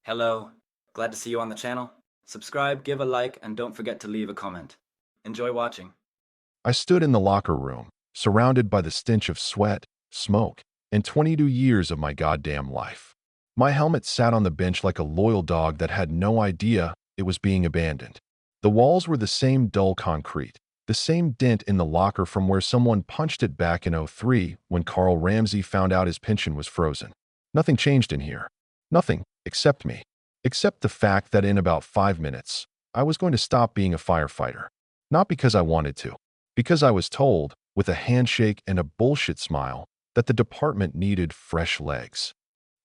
Hello, glad to see you on the channel. Subscribe, give a like, and don't forget to leave a comment. Enjoy watching. I stood in the locker room, surrounded by the stench of sweat, smoke, and 22 years of my goddamn life. My helmet sat on the bench like a loyal dog that had no idea it was being abandoned. The walls were the same dull concrete, the same dent in the locker from where someone punched it back in '03 when Carl Ramsey found out his pension was frozen. Nothing changed in here. Nothing, except me. Except the fact that in about 5 minutes, I was going to stop being a firefighter. Not because I wanted to. Because I was told, with a handshake and a bullshit smile, that the department needed fresh legs.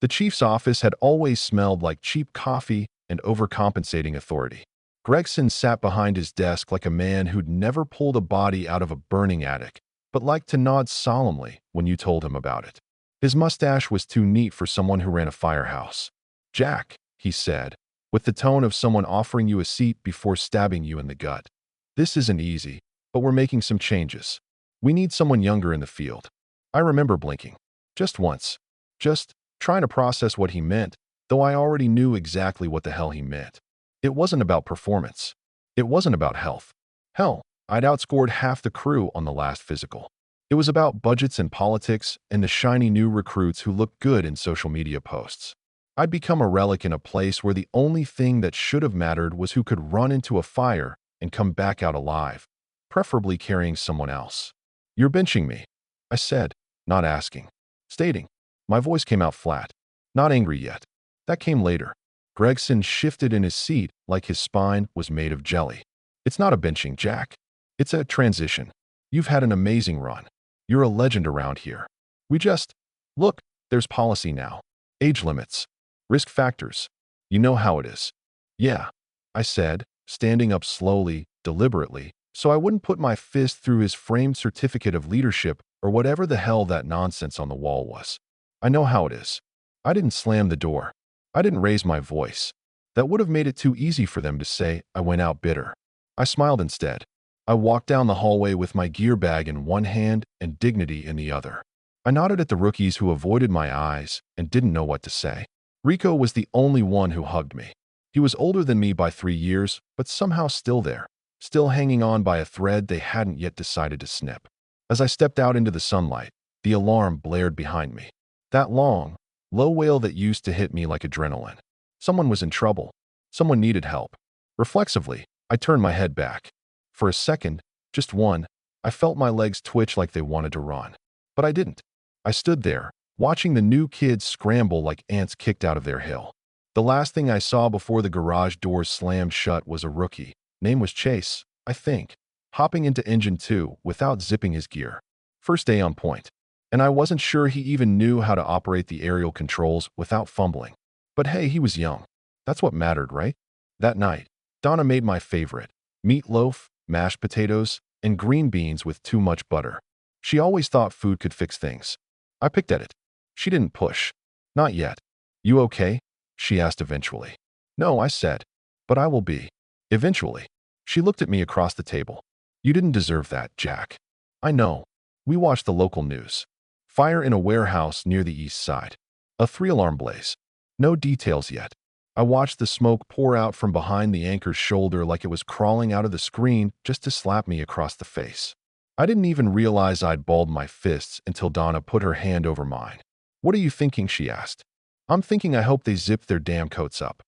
The chief's office had always smelled like cheap coffee and overcompensating authority. Gregson sat behind his desk like a man who'd never pulled a body out of a burning attic, but liked to nod solemnly when you told him about it. His mustache was too neat for someone who ran a firehouse. "Jack," he said, with the tone of someone offering you a seat before stabbing you in the gut. "This isn't easy, but we're making some changes. We need someone younger in the field." I remember blinking. Just once. Just trying to process what he meant, though I already knew exactly what the hell he meant. It wasn't about performance. It wasn't about health. Hell, I'd outscored half the crew on the last physical. It was about budgets and politics and the shiny new recruits who looked good in social media posts. I'd become a relic in a place where the only thing that should have mattered was who could run into a fire and come back out alive, preferably carrying someone else. "You're benching me," I said, not asking. Stating. My voice came out flat. Not angry yet. That came later. Gregson shifted in his seat like his spine was made of jelly. "It's not a benching, Jack. It's a transition. You've had an amazing run. You're a legend around here. We just... Look, there's policy now. Age limits. Risk factors. You know how it is." "Yeah," I said, standing up slowly, deliberately, so I wouldn't put my fist through his framed certificate of leadership or whatever the hell that nonsense on the wall was. "I know how it is." I didn't slam the door. I didn't raise my voice. That would have made it too easy for them to say I went out bitter. I smiled instead. I walked down the hallway with my gear bag in one hand and dignity in the other. I nodded at the rookies who avoided my eyes and didn't know what to say. Rico was the only one who hugged me. He was older than me by 3 years, but somehow still there, still hanging on by a thread they hadn't yet decided to snip. As I stepped out into the sunlight, the alarm blared behind me. That long, low wail that used to hit me like adrenaline. Someone was in trouble. Someone needed help. Reflexively, I turned my head back. For a second, just one, I felt my legs twitch like they wanted to run. But I didn't. I stood there, watching the new kids scramble like ants kicked out of their hill. The last thing I saw before the garage doors slammed shut was a rookie. Name was Chase, I think, hopping into engine 2 without zipping his gear. First day on point. And I wasn't sure he even knew how to operate the aerial controls without fumbling. But hey, he was young. That's what mattered, right? That night, Donna made my favorite: meatloaf, mashed potatoes, and green beans with too much butter. She always thought food could fix things. I picked at it. She didn't push. "Not yet." "You okay?" she asked eventually. "No," I said. "But I will be. Eventually." She looked at me across the table. "You didn't deserve that, Jack." "I know." We watched the local news. Fire in a warehouse near the east side. A 3-alarm blaze. No details yet. I watched the smoke pour out from behind the anchor's shoulder like it was crawling out of the screen just to slap me across the face. I didn't even realize I'd balled my fists until Donna put her hand over mine. "What are you thinking?" she asked. "I'm thinking I hope they zip their damn coats up."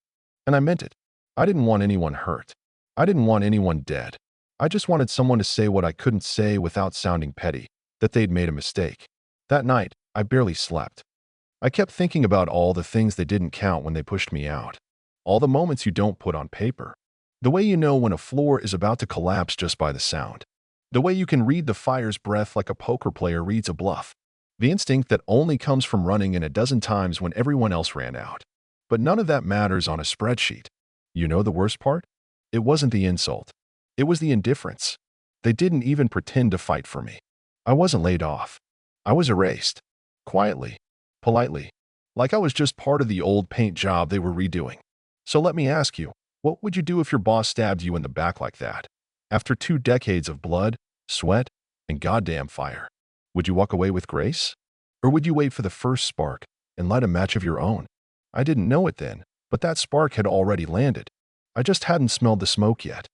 And I meant it. I didn't want anyone hurt. I didn't want anyone dead. I just wanted someone to say what I couldn't say without sounding petty, that they'd made a mistake. That night, I barely slept. I kept thinking about all the things that didn't count when they pushed me out. All the moments you don't put on paper. The way you know when a floor is about to collapse just by the sound. The way you can read the fire's breath like a poker player reads a bluff. The instinct that only comes from running in a dozen times when everyone else ran out. But none of that matters on a spreadsheet. You know the worst part? It wasn't the insult. It was the indifference. They didn't even pretend to fight for me. I wasn't laid off. I was erased. Quietly. Politely. Like I was just part of the old paint job they were redoing. So let me ask you, what would you do if your boss stabbed you in the back like that? After 2 decades of blood, sweat, and goddamn fire? Would you walk away with grace? Or would you wait for the first spark and light a match of your own? I didn't know it then, But that spark had already landed. I just hadn't smelled the smoke yet.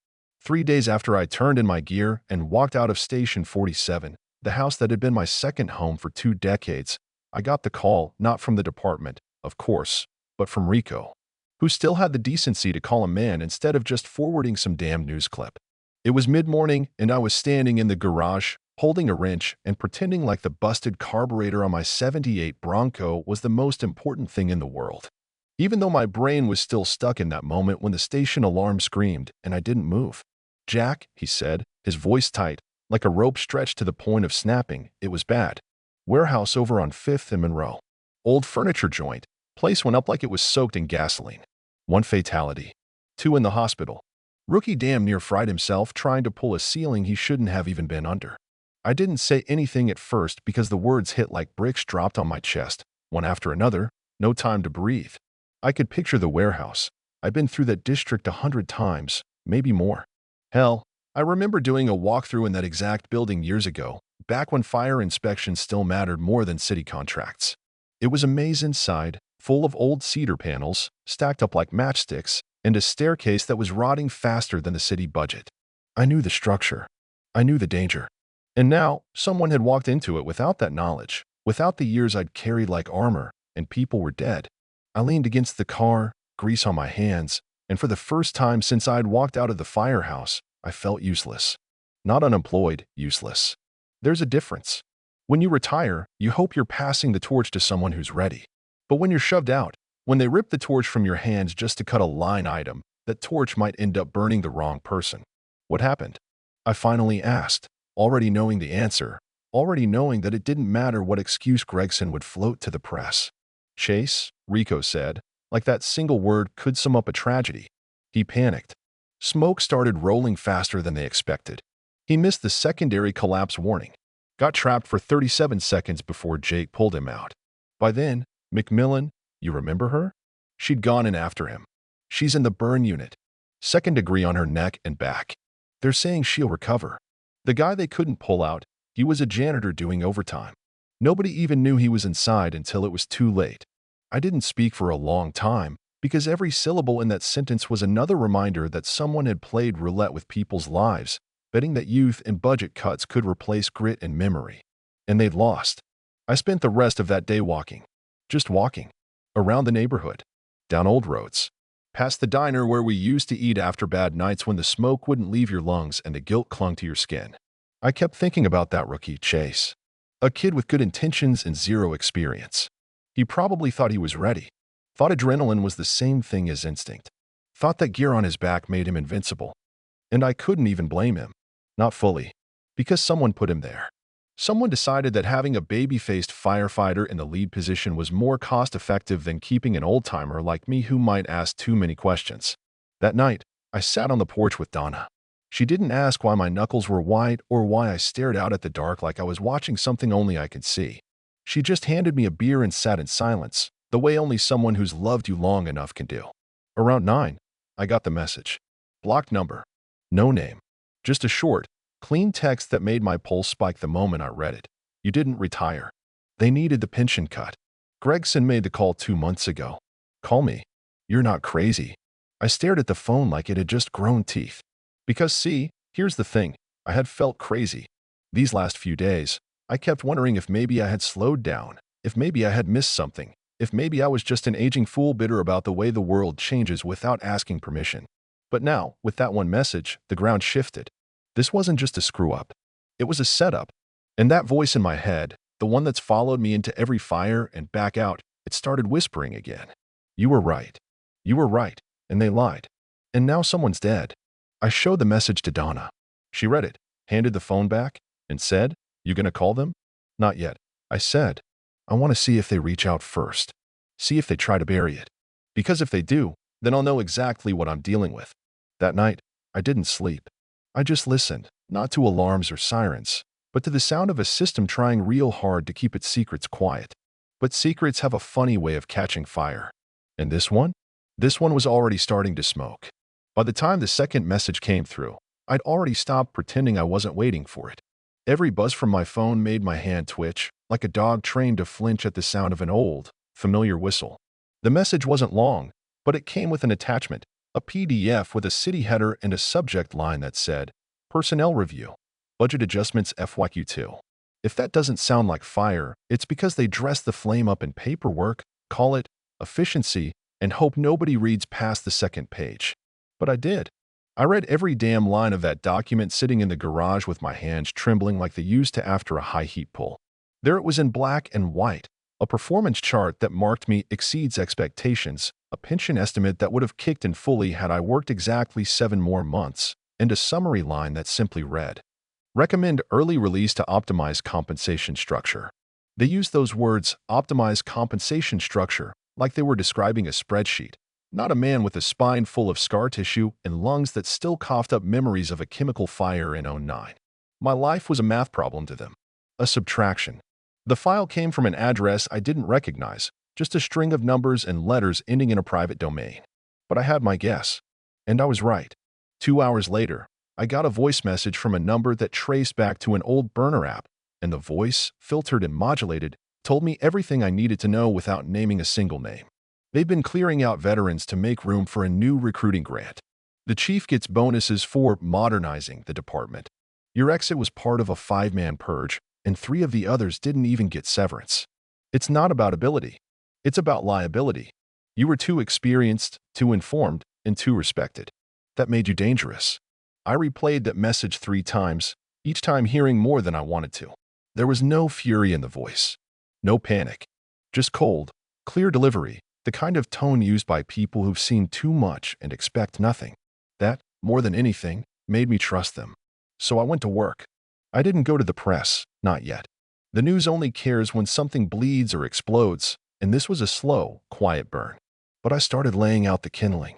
3 days after I turned in my gear and walked out of Station 47, the house that had been my second home for 2 decades, I got the call, not from the department, of course, but from Rico, who still had the decency to call a man instead of just forwarding some damn news clip. It was mid-morning, and I was standing in the garage, holding a wrench and pretending like the busted carburetor on my '78 Bronco was the most important thing in the world. Even though my brain was still stuck in that moment when the station alarm screamed and I didn't move. "Jack," he said, his voice tight, like a rope stretched to the point of snapping. "It was bad. Warehouse over on 5th and Monroe. Old furniture joint. Place went up like it was soaked in gasoline. 1 fatality. 2 in the hospital. Rookie damn near fried himself trying to pull a ceiling he shouldn't have even been under." I didn't say anything at first because the words hit like bricks dropped on my chest, one after another, no time to breathe. I could picture the warehouse. I'd been through that district 100 times, maybe more. Hell, I remember doing a walkthrough in that exact building years ago, back when fire inspections still mattered more than city contracts. It was a maze inside, full of old cedar panels, stacked up like matchsticks, and a staircase that was rotting faster than the city budget. I knew the structure. I knew the danger. And now, someone had walked into it without that knowledge, without the years I'd carried like armor, and people were dead. I leaned against the car, grease on my hands, and for the first time since I'd walked out of the firehouse, I felt useless. Not unemployed, useless. There's a difference. When you retire, you hope you're passing the torch to someone who's ready. But when you're shoved out, when they rip the torch from your hands just to cut a line item, that torch might end up burning the wrong person. What happened? I finally asked, already knowing the answer, already knowing that it didn't matter what excuse Gregson would float to the press. "Chase," Rico said, like that single word could sum up a tragedy. He panicked. Smoke started rolling faster than they expected. He missed the secondary collapse warning. Got trapped for 37 seconds before Jake pulled him out. By then, McMillan, you remember her? She'd gone in after him. She's in the burn unit. 2nd degree on her neck and back. They're saying she'll recover. The guy they couldn't pull out, he was a janitor doing overtime. Nobody even knew he was inside until it was too late. I didn't speak for a long time because every syllable in that sentence was another reminder that someone had played roulette with people's lives, betting that youth and budget cuts could replace grit and memory. And they'd lost. I spent the rest of that day walking. Just walking. Around the neighborhood. Down old roads. Past the diner where we used to eat after bad nights when the smoke wouldn't leave your lungs and the guilt clung to your skin. I kept thinking about that rookie, Chase. A kid with good intentions and zero experience. He probably thought he was ready. Thought adrenaline was the same thing as instinct. Thought that gear on his back made him invincible. And I couldn't even blame him. Not fully. Because someone put him there. Someone decided that having a baby-faced firefighter in the lead position was more cost-effective than keeping an old-timer like me who might ask too many questions. That night, I sat on the porch with Donna. She didn't ask why my knuckles were white or why I stared out at the dark like I was watching something only I could see. She just handed me a beer and sat in silence, the way only someone who's loved you long enough can do. Around 9, I got the message. Blocked number. No name. Just a short, clean text that made my pulse spike the moment I read it. You didn't retire. They needed the pension cut. Gregson made the call 2 months ago. Call me. You're not crazy. I stared at the phone like it had just grown teeth. Because see, here's the thing. I had felt crazy. These last few days, I kept wondering if maybe I had slowed down, if maybe I had missed something, if maybe I was just an aging fool bitter about the way the world changes without asking permission. But now, with that one message, the ground shifted. This wasn't just a screw-up. It was a setup. And that voice in my head, the one that's followed me into every fire and back out, it started whispering again. You were right. You were right. And they lied. And now someone's dead. I showed the message to Donna. She read it, handed the phone back, and said, "You gonna call them?" "Not yet." I said, "I want to see if they reach out first. See if they try to bury it. Because if they do, then I'll know exactly what I'm dealing with." That night, I didn't sleep. I just listened, not to alarms or sirens, but to the sound of a system trying real hard to keep its secrets quiet. But secrets have a funny way of catching fire. And this one? This one was already starting to smoke. By the time the second message came through, I'd already stopped pretending I wasn't waiting for it. Every buzz from my phone made my hand twitch, like a dog trained to flinch at the sound of an old, familiar whistle. The message wasn't long, but it came with an attachment, a PDF with a city header and a subject line that said, Personnel Review, Budget Adjustments FYQ2. If that doesn't sound like fire, it's because they dress the flame up in paperwork, call it efficiency, and hope nobody reads past the second page. But I did. I read every damn line of that document sitting in the garage with my hands trembling like they used to after a high heat pull. There it was in black and white, a performance chart that marked me exceeds expectations, a pension estimate that would have kicked in fully had I worked exactly 7 more months, and a summary line that simply read, Recommend early release to optimize compensation structure. They used those words, optimize compensation structure, like they were describing a spreadsheet, not a man with a spine full of scar tissue and lungs that still coughed up memories of a chemical fire in '09. My life was a math problem to them, a subtraction. The file came from an address I didn't recognize, just a string of numbers and letters ending in a private domain. But I had my guess, and I was right. 2 hours later, I got a voice message from a number that traced back to an old burner app, and the voice, filtered and modulated, told me everything I needed to know without naming a single name. They've been clearing out veterans to make room for a new recruiting grant. The chief gets bonuses for modernizing the department. Your exit was part of a 5-man purge, and 3 of the others didn't even get severance. It's not about ability. It's about liability. You were too experienced, too informed, and too respected. That made you dangerous. I replayed that message 3 times, each time hearing more than I wanted to. There was no fury in the voice, no panic, just cold, clear delivery, the kind of tone used by people who've seen too much and expect nothing. That, more than anything, made me trust them. So I went to work. I didn't go to the press, not yet. The news only cares when something bleeds or explodes, and this was a slow, quiet burn. But I started laying out the kindling.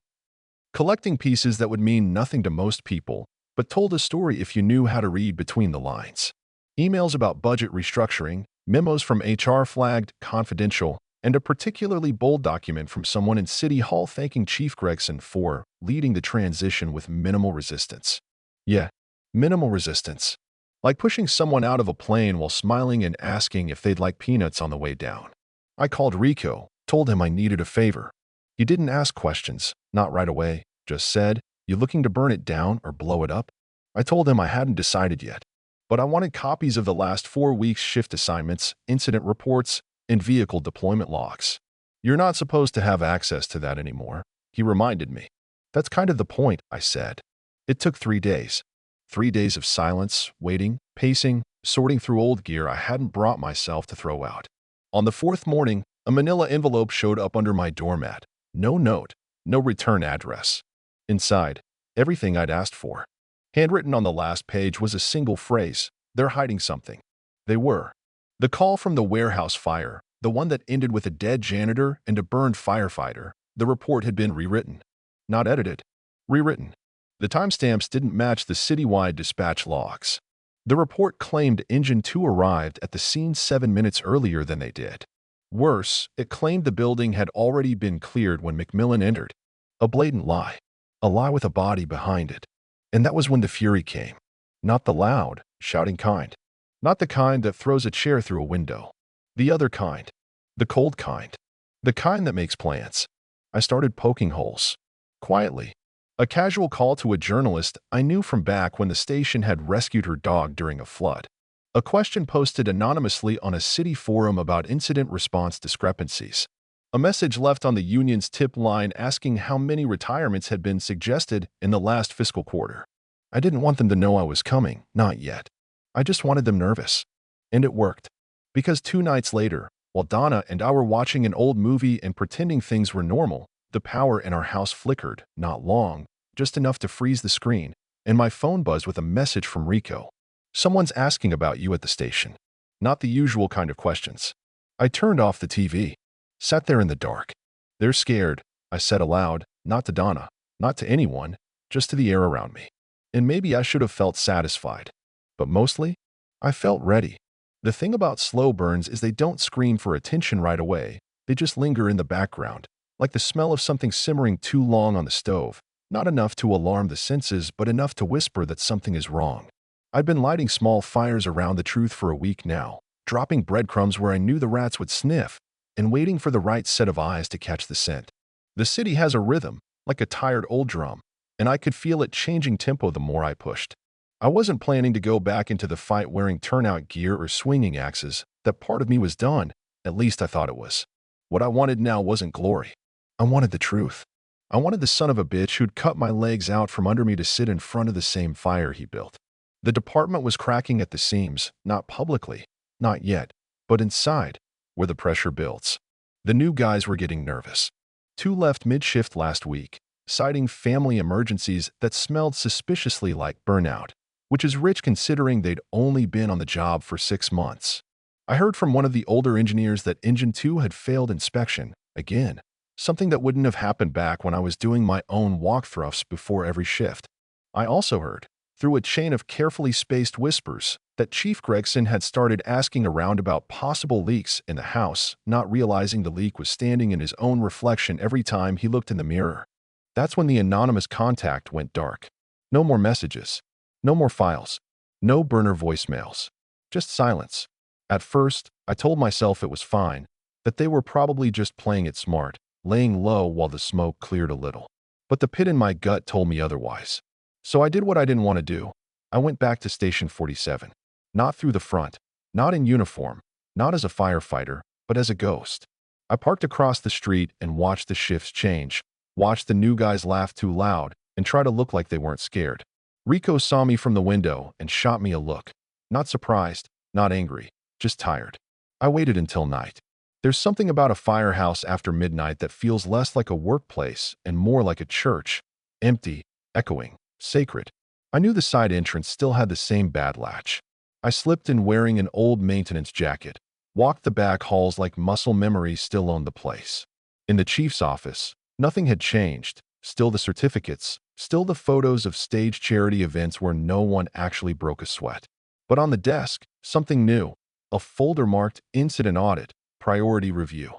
Collecting pieces that would mean nothing to most people, but told a story if you knew how to read between the lines. Emails about budget restructuring, memos from HR flagged confidential, and a particularly bold document from someone in City Hall thanking Chief Gregson for leading the transition with minimal resistance. Yeah, minimal resistance. Like pushing someone out of a plane while smiling and asking if they'd like peanuts on the way down. I called Rico, told him I needed a favor. He didn't ask questions, not right away, just said, You looking to burn it down or blow it up? I told him I hadn't decided yet, but I wanted copies of the last 4 weeks' shift assignments, incident reports, and vehicle deployment logs. You're not supposed to have access to that anymore, he reminded me. That's kind of the point, I said. It took 3 days. 3 days of silence, waiting, pacing, sorting through old gear I hadn't brought myself to throw out. On the 4th morning, a manila envelope showed up under my doormat. No note, no return address. Inside, everything I'd asked for. Handwritten on the last page was a single phrase, They're hiding something. They were. The call from the warehouse fire, the one that ended with a dead janitor and a burned firefighter, the report had been rewritten. Not edited. Rewritten. The timestamps didn't match the citywide dispatch logs. The report claimed Engine 2 arrived at the scene 7 minutes earlier than they did. Worse, it claimed the building had already been cleared when McMillan entered. A blatant lie. A lie with a body behind it. And that was when the fury came. Not the loud, shouting kind. Not the kind that throws a chair through a window. The other kind. The cold kind. The kind that makes plans. I started poking holes. Quietly. A casual call to a journalist I knew from back when the station had rescued her dog during a flood. A question posted anonymously on a city forum about incident response discrepancies. A message left on the union's tip line asking how many retirements had been suggested in the last fiscal quarter. I didn't want them to know I was coming, not yet. I just wanted them nervous. And it worked. Because 2 nights later, while Donna and I were watching an old movie and pretending things were normal, the power in our house flickered, not long, just enough to freeze the screen, and my phone buzzed with a message from Rico. Someone's asking about you at the station. Not the usual kind of questions. I turned off the TV. Sat there in the dark. They're scared, I said aloud, not to Donna, not to anyone, just to the air around me. And maybe I should have felt satisfied. But mostly, I felt ready. The thing about slow burns is they don't scream for attention right away. They just linger in the background, like the smell of something simmering too long on the stove. Not enough to alarm the senses, but enough to whisper that something is wrong. I'd been lighting small fires around the truth for a week now, dropping breadcrumbs where I knew the rats would sniff, and waiting for the right set of eyes to catch the scent. The city has a rhythm, like a tired old drum, and I could feel it changing tempo the more I pushed. I wasn't planning to go back into the fight wearing turnout gear or swinging axes. That part of me was done. At least I thought it was. What I wanted now wasn't glory. I wanted the truth. I wanted the son of a bitch who'd cut my legs out from under me to sit in front of the same fire he built. The department was cracking at the seams, not publicly, not yet, but inside, where the pressure builds. The new guys were getting nervous. Two left mid-shift last week, citing family emergencies that smelled suspiciously like burnout, which is rich considering they'd only been on the job for 6 months. I heard from one of the older engineers that Engine 2 had failed inspection, again, something that wouldn't have happened back when I was doing my own walkthroughs before every shift. I also heard, through a chain of carefully spaced whispers, that Chief Gregson had started asking around about possible leaks in the house, not realizing the leak was standing in his own reflection every time he looked in the mirror. That's when the anonymous contact went dark. No more messages. No more files. No burner voicemails. Just silence. At first, I told myself it was fine, that they were probably just playing it smart, laying low while the smoke cleared a little. But the pit in my gut told me otherwise. So I did what I didn't want to do. I went back to Station 47. Not through the front, not in uniform, not as a firefighter, but as a ghost. I parked across the street and watched the shifts change, watched the new guys laugh too loud and try to look like they weren't scared. Rico saw me from the window and shot me a look. Not surprised, not angry, just tired. I waited until night. There's something about a firehouse after midnight that feels less like a workplace and more like a church. Empty, echoing, sacred. I knew the side entrance still had the same bad latch. I slipped in wearing an old maintenance jacket, walked the back halls like muscle memory still owned the place. In the chief's office, nothing had changed. Still the certificates, still the photos of staged charity events where no one actually broke a sweat. But on the desk, something new. A folder marked Incident Audit, Priority Review.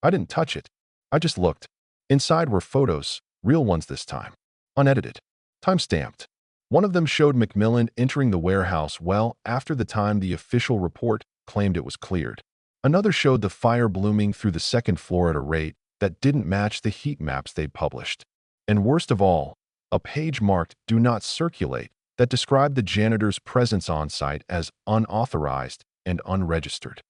I didn't touch it. I just looked. Inside were photos, real ones this time. Unedited. Time-stamped. One of them showed McMillan entering the warehouse well after the time the official report claimed it was cleared. Another showed the fire blooming through the second floor at a rate that didn't match the heat maps they'd published. And worst of all, a page marked Do Not Circulate that described the janitor's presence on site as unauthorized and unregistered.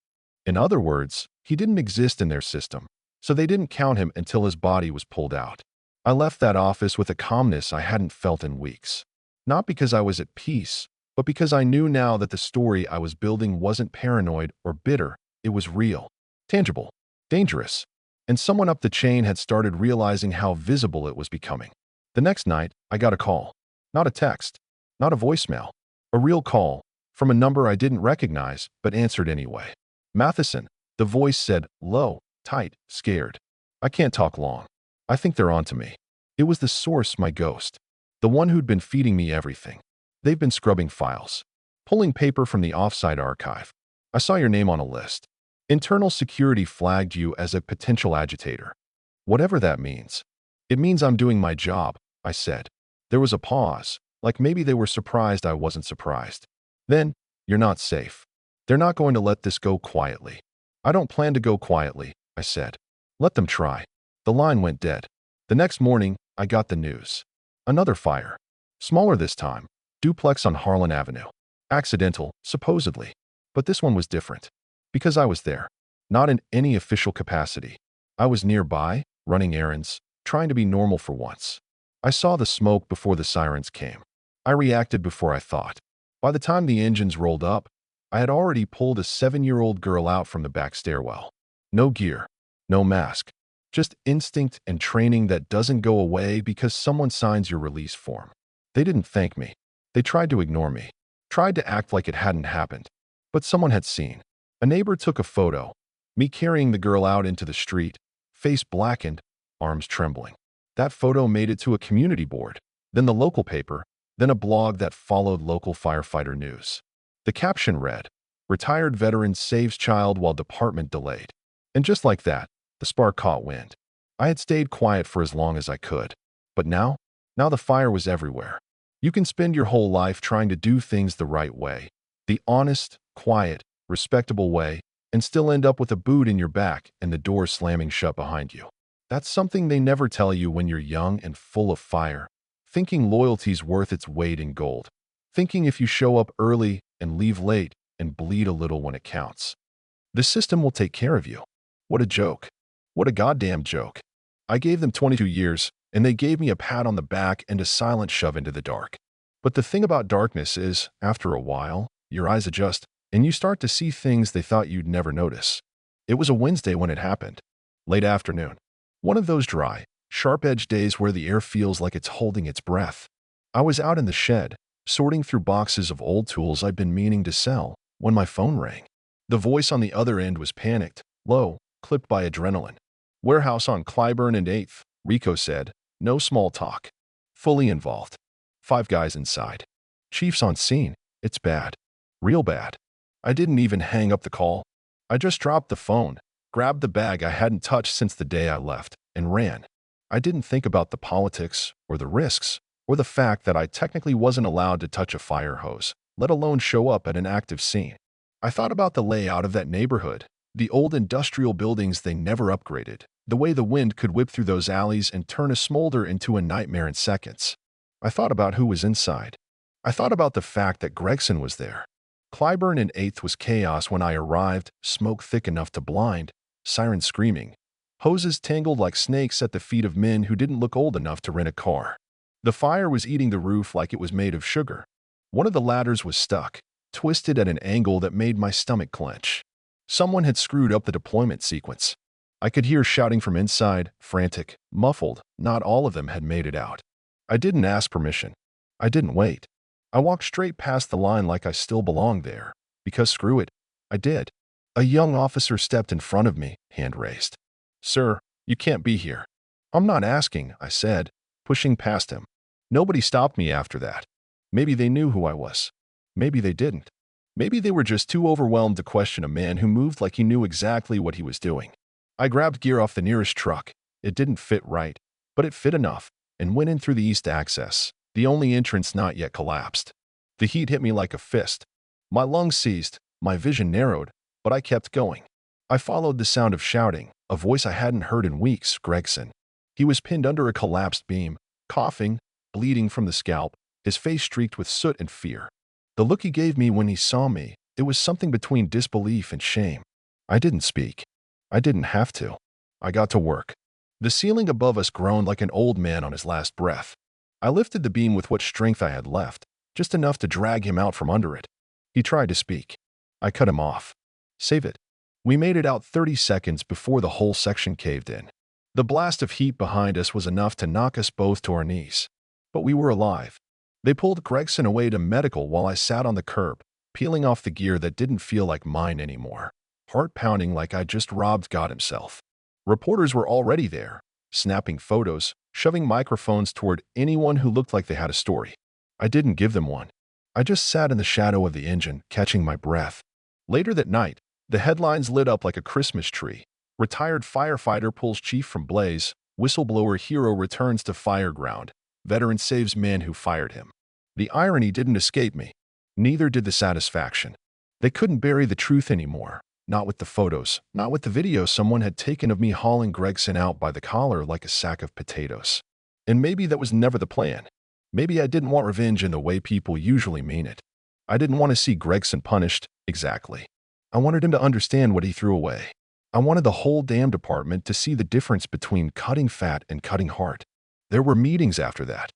In other words, he didn't exist in their system, so they didn't count him until his body was pulled out. I left that office with a calmness I hadn't felt in weeks. Not because I was at peace, but because I knew now that the story I was building wasn't paranoid or bitter. It was real, tangible, dangerous. And someone up the chain had started realizing how visible it was becoming. The next night, I got a call. Not a text, not a voicemail. A real call, from a number I didn't recognize, but answered anyway. Matheson, the voice said, low, tight, scared. I can't talk long. I think they're onto me. It was the source, my ghost. The one who'd been feeding me everything. They've been scrubbing files, pulling paper from the offsite archive. I saw your name on a list. Internal security flagged you as a potential agitator. Whatever that means. It means I'm doing my job, I said. There was a pause, like maybe they were surprised I wasn't surprised. Then, you're not safe. They're not going to let this go quietly. I don't plan to go quietly, I said. Let them try. The line went dead. The next morning, I got the news. Another fire. Smaller this time. Duplex on Harlan Avenue. Accidental, supposedly. But this one was different. Because I was there. Not in any official capacity. I was nearby, running errands, trying to be normal for once. I saw the smoke before the sirens came. I reacted before I thought. By the time the engines rolled up, I had already pulled a 7-year-old girl out from the back stairwell. No gear. No mask. Just instinct and training that doesn't go away because someone signs your release form. They didn't thank me. They tried to ignore me. Tried to act like it hadn't happened. But someone had seen. A neighbor took a photo. Me carrying the girl out into the street, face blackened, arms trembling. That photo made it to a community board, then the local paper, then a blog that followed local firefighter news. The caption read, Retired veteran saves child while department delayed. And just like that, the spark caught wind. I had stayed quiet for as long as I could. But now the fire was everywhere. You can spend your whole life trying to do things the right way, the honest, quiet, respectable way, and still end up with a boot in your back and the door slamming shut behind you. That's something they never tell you when you're young and full of fire. Thinking loyalty's worth its weight in gold. Thinking if you show up early and leave late and bleed a little when it counts, the system will take care of you. What a joke. What a goddamn joke. I gave them 22 years, and they gave me a pat on the back and a silent shove into the dark. But the thing about darkness is, after a while, your eyes adjust, and you start to see things they thought you'd never notice. It was a Wednesday when it happened. Late afternoon. One of those dry, sharp-edged days where the air feels like it's holding its breath. I was out in the shed, sorting through boxes of old tools I'd been meaning to sell, when my phone rang. The voice on the other end was panicked, low, clipped by adrenaline. "Warehouse on Clyburn and 8th, Rico said. No small talk. Fully involved. 5 guys inside. Chief's on scene. It's bad. Real bad." I didn't even hang up the call. I just dropped the phone, grabbed the bag I hadn't touched since the day I left, and ran. I didn't think about the politics, or the risks, or the fact that I technically wasn't allowed to touch a fire hose, let alone show up at an active scene. I thought about the layout of that neighborhood, the old industrial buildings they never upgraded, the way the wind could whip through those alleys and turn a smolder into a nightmare in seconds. I thought about who was inside. I thought about the fact that Gregson was there. Clyburn and 8th was chaos when I arrived, smoke thick enough to blind, sirens screaming, hoses tangled like snakes at the feet of men who didn't look old enough to rent a car. The fire was eating the roof like it was made of sugar. One of the ladders was stuck, twisted at an angle that made my stomach clench. Someone had screwed up the deployment sequence. I could hear shouting from inside, frantic, muffled. Not all of them had made it out. I didn't ask permission. I didn't wait. I walked straight past the line like I still belonged there, because screw it, I did. A young officer stepped in front of me, hand raised. "Sir, you can't be here." "I'm not asking," I said, pushing past him. Nobody stopped me after that. Maybe they knew who I was. Maybe they didn't. Maybe they were just too overwhelmed to question a man who moved like he knew exactly what he was doing. I grabbed gear off the nearest truck. It didn't fit right, but it fit enough, and went in through the east access, the only entrance not yet collapsed. The heat hit me like a fist. My lungs seized, my vision narrowed, but I kept going. I followed the sound of shouting, a voice I hadn't heard in weeks, Gregson. He was pinned under a collapsed beam, coughing, bleeding from the scalp, his face streaked with soot and fear. The look he gave me when he saw me, it was something between disbelief and shame. I didn't speak. I didn't have to. I got to work. The ceiling above us groaned like an old man on his last breath. I lifted the beam with what strength I had left, just enough to drag him out from under it. He tried to speak. I cut him off. "Save it." We made it out 30 seconds before the whole section caved in. The blast of heat behind us was enough to knock us both to our knees. But we were alive. They pulled Gregson away to medical while I sat on the curb, peeling off the gear that didn't feel like mine anymore, heart pounding like I'd just robbed God himself. Reporters were already there, snapping photos, shoving microphones toward anyone who looked like they had a story. I didn't give them one. I just sat in the shadow of the engine, catching my breath. Later that night, the headlines lit up like a Christmas tree. Retired firefighter pulls chief from blaze, whistleblower hero returns to fireground, veteran saves man who fired him. The irony didn't escape me. Neither did the satisfaction. They couldn't bury the truth anymore. Not with the photos, not with the video someone had taken of me hauling Gregson out by the collar like a sack of potatoes. And maybe that was never the plan. Maybe I didn't want revenge in the way people usually mean it. I didn't want to see Gregson punished, exactly. I wanted him to understand what he threw away. I wanted the whole damn department to see the difference between cutting fat and cutting heart. There were meetings after that.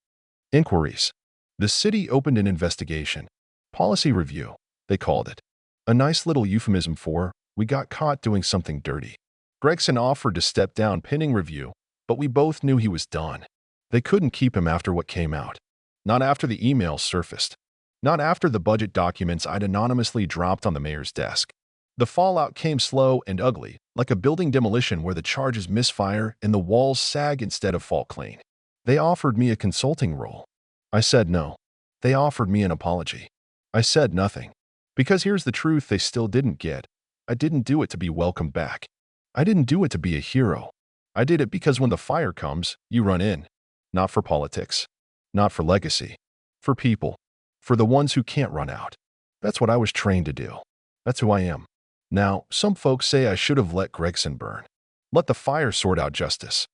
Inquiries. The city opened an investigation. Policy review, they called it. A nice little euphemism for, we got caught doing something dirty. Gregson offered to step down pending review, but we both knew he was done. They couldn't keep him after what came out. Not after the emails surfaced. Not after the budget documents I'd anonymously dropped on the mayor's desk. The fallout came slow and ugly, like a building demolition where the charges misfire and the walls sag instead of fall clean. They offered me a consulting role. I said no. They offered me an apology. I said nothing. Because here's the truth they still didn't get. I didn't do it to be welcomed back. I didn't do it to be a hero. I did it because when the fire comes, you run in. Not for politics. Not for legacy. For people. For the ones who can't run out. That's what I was trained to do. That's who I am. Now, some folks say I should have let Gregson burn. Let the fire sort out justice.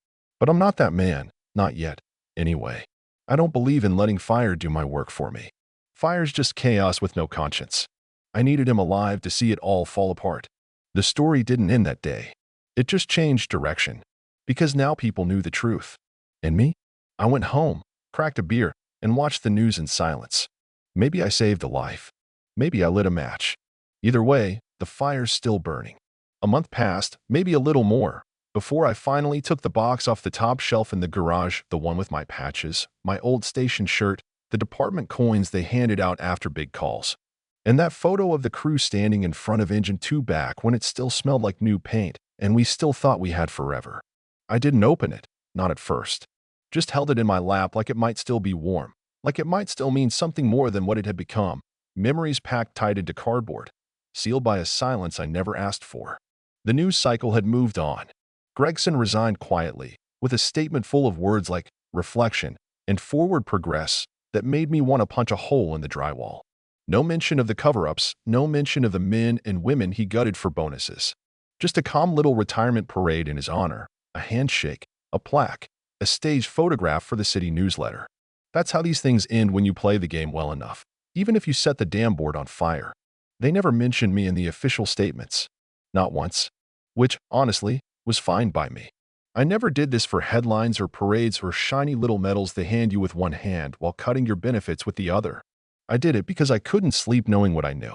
But I'm not that man. Not yet. Anyway. I don't believe in letting fire do my work for me. Fire's just chaos with no conscience. I needed him alive to see it all fall apart. The story didn't end that day. It just changed direction. Because now people knew the truth. And me? I went home, cracked a beer, and watched the news in silence. Maybe I saved a life. Maybe I lit a match. Either way, the fire's still burning. A month passed, maybe a little more, before I finally took the box off the top shelf in the garage, the one with my patches, my old station shirt, the department coins they handed out after big calls, and that photo of the crew standing in front of engine 2 back when it still smelled like new paint and we still thought we had forever. I didn't open it, not at first. Just held it in my lap like it might still be warm, like it might still mean something more than what it had become. Memories packed tight into cardboard, sealed by a silence I never asked for. The news cycle had moved on. Gregson resigned quietly, with a statement full of words like reflection and forward progress that made me want to punch a hole in the drywall. No mention of the cover-ups, no mention of the men and women he gutted for bonuses. Just a calm little retirement parade in his honor, a handshake, a plaque, a staged photograph for the city newsletter. That's how these things end when you play the game well enough, even if you set the damn board on fire. They never mentioned me in the official statements. Not once. Which, honestly, was fine by me. I never did this for headlines or parades or shiny little medals they hand you with one hand while cutting your benefits with the other. I did it because I couldn't sleep knowing what I knew.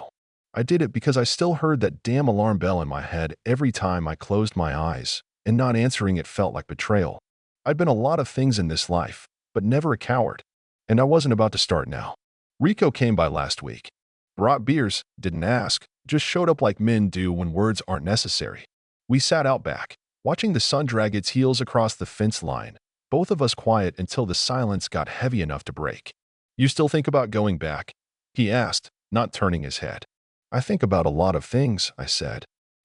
I did it because I still heard that damn alarm bell in my head every time I closed my eyes, and not answering it felt like betrayal. I'd been a lot of things in this life, but never a coward. And I wasn't about to start now. Rico came by last week. Brought beers, didn't ask, just showed up like men do when words aren't necessary. We sat out back, watching the sun drag its heels across the fence line, both of us quiet until the silence got heavy enough to break. "You still think about going back?" he asked, not turning his head. "I think about a lot of things," I said.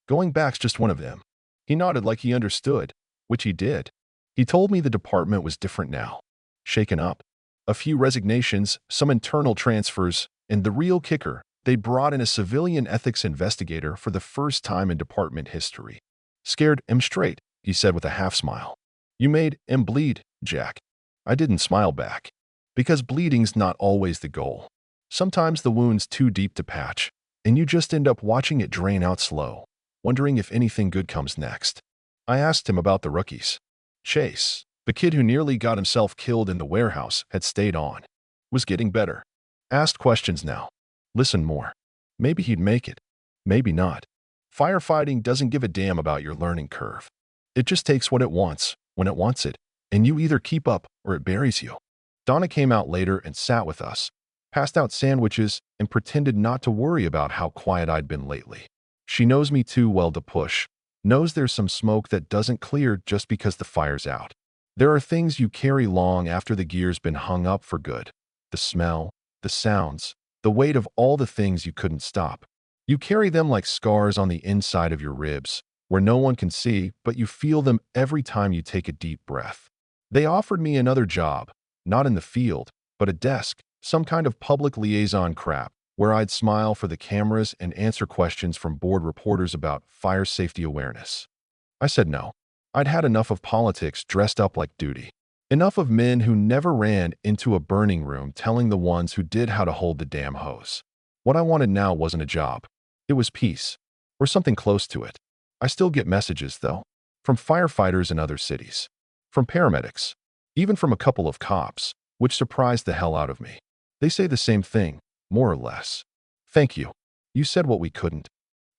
"Going back's just one of them." He nodded like he understood, which he did. He told me the department was different now. Shaken up. A few resignations, some internal transfers, and the real kicker, they brought in a civilian ethics investigator for the first time in department history. "Scared him straight," he said with a half-smile. "You made him bleed, Jack." I didn't smile back. Because bleeding's not always the goal. Sometimes the wound's too deep to patch, and you just end up watching it drain out slow, wondering if anything good comes next. I asked him about the rookies. Chase, the kid who nearly got himself killed in the warehouse, had stayed on. Was getting better. Asked questions now. Listened more. Maybe he'd make it. Maybe not. Firefighting doesn't give a damn about your learning curve. It just takes what it wants, when it wants it, and you either keep up or it buries you. Donna came out later and sat with us, passed out sandwiches, and pretended not to worry about how quiet I'd been lately. She knows me too well to push, knows there's some smoke that doesn't clear just because the fire's out. There are things you carry long after the gear's been hung up for good. The smell, the sounds, the weight of all the things you couldn't stop. You carry them like scars on the inside of your ribs, where no one can see, but you feel them every time you take a deep breath. They offered me another job. Not in the field, but a desk, some kind of public liaison crap, where I'd smile for the cameras and answer questions from bored reporters about fire safety awareness. I said no. I'd had enough of politics dressed up like duty. Enough of men who never ran into a burning room telling the ones who did how to hold the damn hose. What I wanted now wasn't a job. It was peace, or something close to it. I still get messages, though, from firefighters in other cities, from paramedics, even from a couple of cops, which surprised the hell out of me. They say the same thing, more or less. "Thank you. You said what we couldn't.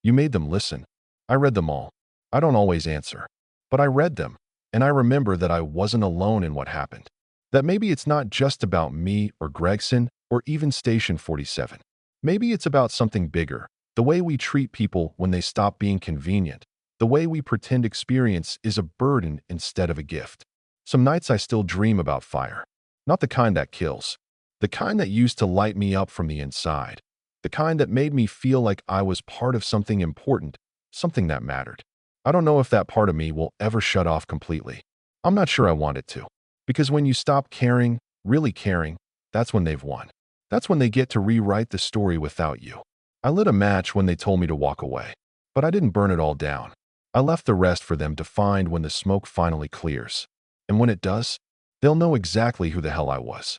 You made them listen." I read them all. I don't always answer. But I read them, and I remember that I wasn't alone in what happened. That maybe it's not just about me or Gregson or even Station 47. Maybe it's about something bigger, the way we treat people when they stop being convenient, the way we pretend experience is a burden instead of a gift. Some nights I still dream about fire. Not the kind that kills. The kind that used to light me up from the inside. The kind that made me feel like I was part of something important, something that mattered. I don't know if that part of me will ever shut off completely. I'm not sure I want it to. Because when you stop caring, really caring, that's when they've won. That's when they get to rewrite the story without you. I lit a match when they told me to walk away. But I didn't burn it all down. I left the rest for them to find when the smoke finally clears. And when it does, they'll know exactly who the hell I was.